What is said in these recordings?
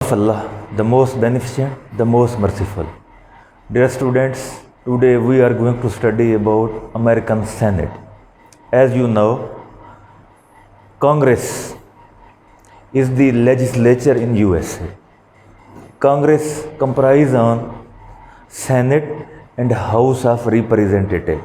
of Allah, the most beneficent, the most merciful. Dear students, today we are going to study about American Senate. As you know, Congress is the legislature in USA. Congress comprises on Senate and House of Representatives.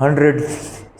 100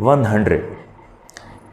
100.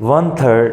1/3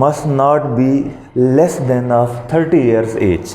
must not be less than of 30 years age.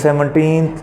17th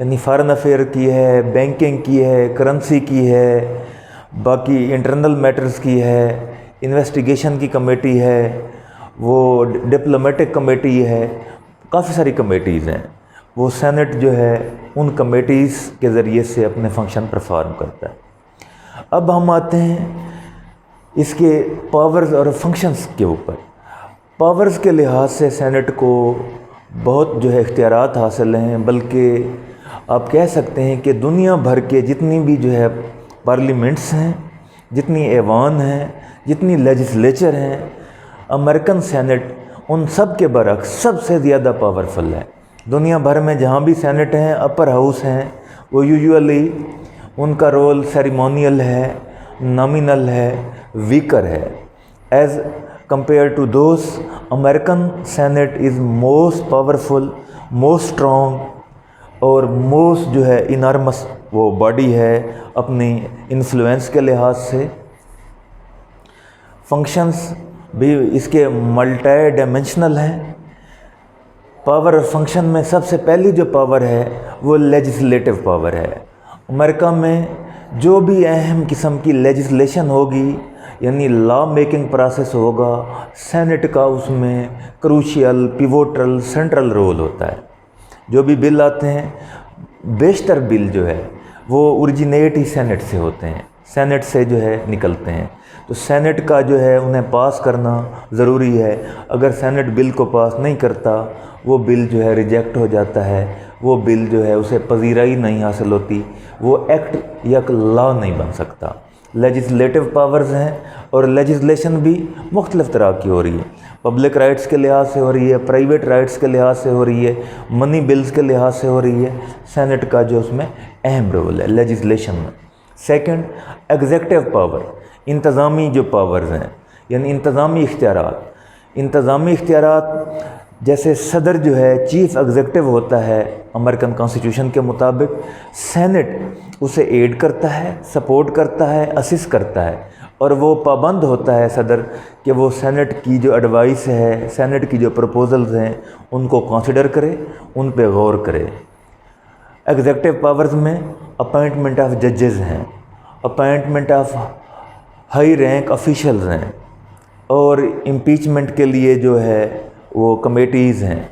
یعنی foreign affair کی ہے، banking کی ہے، currency کی ہے، باقی internal matters کی ہے، انویسٹیگیشن کی کمیٹی ہے، وہ ڈپلومیٹک کمیٹی ہے، کافی ساری کمیٹیز ہیں. وہ سینٹ جو ہے ان کمیٹیز کے ذریعے سے اپنے فنکشن پرفارم کرتا ہے. اب ہم آتے ہیں اس کے پاورز اور فنکشنز کے اوپر. پاورز کے لحاظ سے سینٹ کو بہت جو ہے اختیارات حاصل ہیں، بلکہ آپ کہہ سکتے ہیں کہ دنیا بھر کے جتنی بھی جو ہے پارلیمنٹس ہیں، جتنی ایوان ہیں، جتنی لیجسلیچر ہیں، امریکن سینٹ ان سب کے برعکس سب سے زیادہ پاورفل ہے. دنیا بھر میں جہاں بھی سینٹ ہیں، اپر ہاؤس ہیں، وہ یوزولی ان کا رول سیریمونیل ہے، نامینل ہے، ویکر ہے. As compare to those, American senate is most powerful, most strong اور موسٹ جو ہے انارمس وہ باڈی ہے اپنی انفلوئنس کے لحاظ سے. فنکشنز بھی اس کے ملٹی ڈائمینشنل ہیں. پاور اور فنکشن میں سب سے پہلی جو پاور ہے وہ لیجسلیٹو پاور ہے. امریکہ میں جو بھی اہم قسم کی لیجسلیشن ہوگی، یعنی لا میکنگ پروسیس ہوگا، سینٹ کا اس میں کروشیل، پیوٹل، سینٹرل رول ہوتا ہے. جو بھی بل آتے ہیں، بیشتر بل جو ہے وہ اوریجنیٹ ہی سینٹ سے ہوتے ہیں، سینٹ سے جو ہے نکلتے ہیں. تو سینٹ کا جو ہے انہیں پاس کرنا ضروری ہے. اگر سینٹ بل کو پاس نہیں کرتا، وہ بل جو ہے ریجیکٹ ہو جاتا ہے، وہ بل جو ہے اسے پذیرائی نہیں حاصل ہوتی، وہ ایکٹ یا لا نہیں بن سکتا. لیجسلیٹو پاورز ہیں اور لیجسلیشن بھی مختلف طرح کی ہو رہی ہے. پبلک رائٹس کے لحاظ سے ہو رہی ہے، پرائیویٹ رائٹس کے لحاظ سے ہو رہی ہے، منی بلز کے لحاظ سے ہو رہی ہے. سینٹ کا جو اس میں اہم رول ہے لیجسلیشن میں. سیکنڈ، ایگزیکٹو پاور، انتظامی جو پاورز ہیں، یعنی انتظامی اختیارات. انتظامی اختیارات جیسے صدر جو ہے چیف ایگزیکٹو ہوتا ہے امریکن کانسٹیٹیوشن کے مطابق، سینٹ اسے ایڈ کرتا ہے، سپورٹ کرتا ہے، اسسٹ کرتا ہے، اور وہ پابند ہوتا ہے صدر کہ وہ سینٹ کی جو ایڈوائس ہے، سینٹ کی جو پروپوزلز ہیں ان کو کنسیڈر کرے، ان پہ غور کرے. ایگزیکٹو پاورز میں اپائنٹمنٹ آف ججز ہیں، appointment of high rank officials ہیں، اور امپیچمنٹ کے لیے جو ہے وہ کمیٹیز ہیں.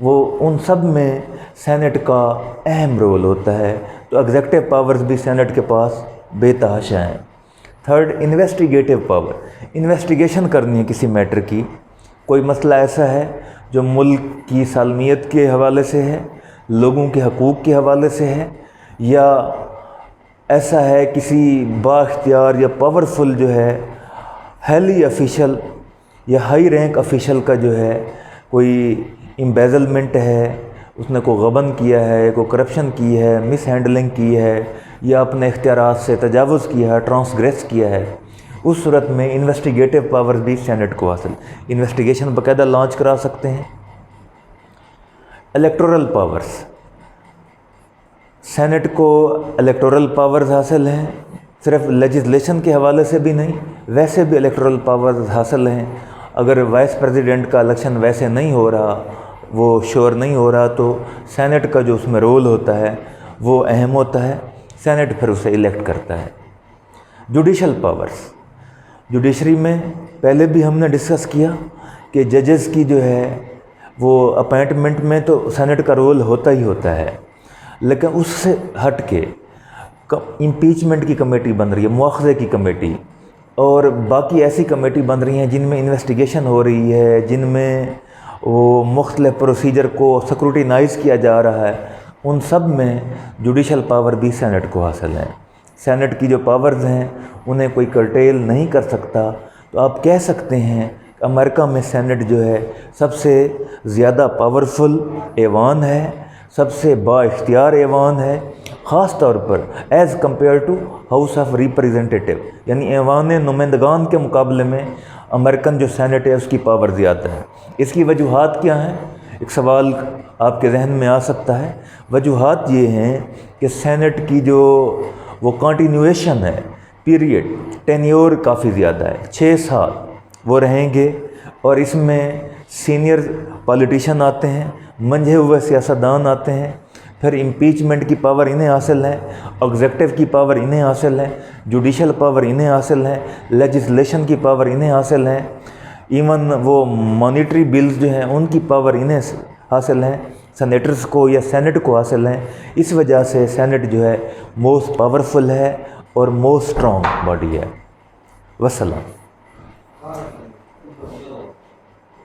وہ ان سب میں سینٹ کا اہم رول ہوتا ہے. تو ایگزیکٹو پاورز بھی سینٹ کے پاس بے تحاشا ہیں. تھرڈ، انویسٹیگیٹو پاور، انویسٹیگیشن کرنی ہے کسی میٹر کی. کوئی مسئلہ ایسا ہے جو ملک کی سالمیت کے حوالے سے ہے، لوگوں کے حقوق کے حوالے سے ہے، یا ایسا ہے کسی با اختیار یا پاورفل جو ہے ہیلی آفیشل یا ہائی رینک آفیشل کا جو ہے کوئی امبیزلمنٹ ہے، اس نے کوئی غبن کیا ہے، کوئی کرپشن کی ہے، مس ہینڈلنگ کی ہے، یا اپنے اختیارات سے تجاوز کیا ہے، ٹرانسگریس کیا ہے، اس صورت میں انویسٹیگیٹو پاورز بھی سینٹ کو حاصل. انویسٹیگیشن باقاعدہ لانچ کرا سکتے ہیں. الیکٹورل پاورز، سینٹ کو الیکٹورل پاورز حاصل ہیں. صرف لیجسلیشن کے حوالے سے بھی نہیں، ویسے بھی الیکٹورل پاورز حاصل ہیں. اگر وائس پریزیڈنٹ کا الیکشن ویسے نہیں ہو رہا، وہ شور نہیں ہو رہا، تو سینٹ کا جو اس میں رول ہوتا ہے وہ اہم ہوتا ہے. سینٹ پھر اسے الیکٹ کرتا ہے. جوڈیشل پاورز، جوڈیشری میں پہلے بھی ہم نے ڈسکس کیا کہ ججز کی جو ہے وہ اپائنٹمنٹ میں تو سینٹ کا رول ہوتا ہی ہوتا ہے، لیکن اس سے ہٹ کے امپیچمنٹ کی کمیٹی بن رہی ہے، مواخذے کی کمیٹی، اور باقی ایسی کمیٹی بن رہی ہیں جن میں انویسٹیگیشن ہو رہی ہے، جن میں وہ مختلف پروسیجر کو سکروٹینائز کیا جا رہا ہے. ان سب میں جوڈیشل پاور بھی سینٹ کو حاصل ہے. سینٹ کی جو پاورز ہیں انہیں کوئی کرٹیل نہیں کر سکتا. تو آپ کہہ سکتے ہیں کہ امریکہ میں سینٹ جو ہے سب سے زیادہ پاورفل ایوان ہے، سب سے با اختیار ایوان ہے، خاص طور پر as compare to house of representative, یعنی ایوان نمائندگان کے مقابلے میں امریکن جو سینٹ ہے اس کی پاور زیادہ ہے. اس کی وجوہات کیا ہیں؟ ایک سوال آپ کے ذہن میں آ سکتا ہے. وجوہات یہ ہیں کہ سینٹ کی جو وہ کنٹینیویشن ہے، پیریڈ، ٹینیور کافی زیادہ ہے، 6 سال وہ رہیں گے، اور اس میں سینئر پالیٹیشین آتے ہیں، منجھے ہوئے سیاستدان آتے ہیں. پھر امپیچمنٹ کی پاور انہیں حاصل ہے، ایگزیکٹو کی پاور انہیں حاصل ہے، جوڈیشل پاور انہیں حاصل ہے، لیجسلیشن کی پاور انہیں حاصل ہے، ایون وہ مانیٹری بلز جو ہیں ان کی پاور انہیں حاصل ہیں، سینیٹرز کو یا سینٹ کو حاصل ہیں۔ اس وجہ سے سینٹ جو ہے موسٹ پاورفل ہے اور موسٹ اسٹرانگ باڈی ہے۔ وسلام۔